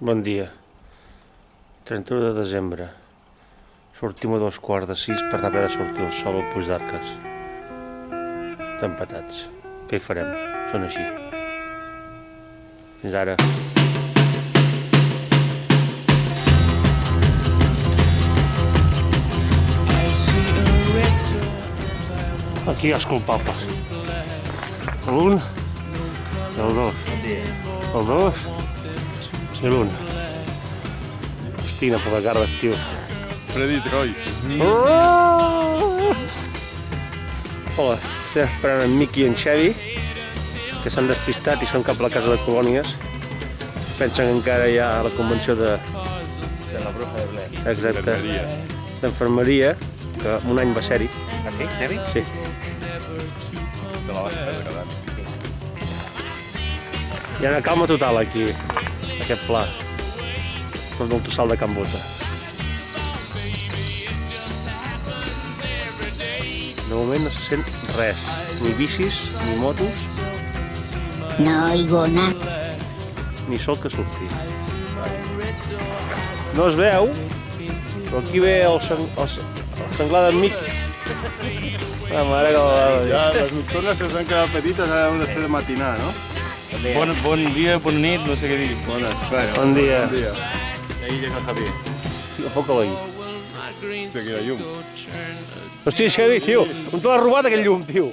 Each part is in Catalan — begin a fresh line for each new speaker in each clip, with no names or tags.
Bon dia. 31 de desembre. Sortim a 2:15 per anar a veure sortir el sol al Puig d'Arques. Empatats. Què hi farem? Són així. Fins ara. Aquí els culpables. L'1, el 2, el 2 i l'1. Estina per la cara d'estiu.
Freddy Troy.
Hola, estem esperant en Miqui i en Xavi, que s'han despistat i són cap a la casa de colònies. Pensen que encara hi ha la convenció de
la bruja de Blair.
exacte, d'enfermeria, que un any va ser-hi.
Ah, sí? Anem-hi?
Sí.
De la baixa de quedar.
Hi ha una calma total aquí, aquest pla. Tot del tossal de Can Bota. De moment no se sent res, ni bicis, ni motos,
No oigo nada.
ni sol que surti. No es veu, però aquí ve el senglar d'en Miqui. La mare que la...
Ja, les nocturnes se'ns han quedat petites, ara hem de fer de matinar, no?
Bon dia, bona nit, no sé què dir.
Bones,
Bon dia.
Bon dia.
Ahí llega Javier.
Enfoca-lo ahí.
Hòstia, quina llum.
Hòstia, Xavi, tio, on te l'has robat aquell llum, tio?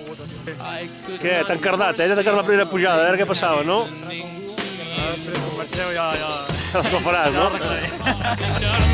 Què, t'ha encardat, ja t'ha encardat la primera pujada, a veure què passava, no?
Després quan marxeu ja...
Ja ho faràs, no?
Ja ho arreglaré.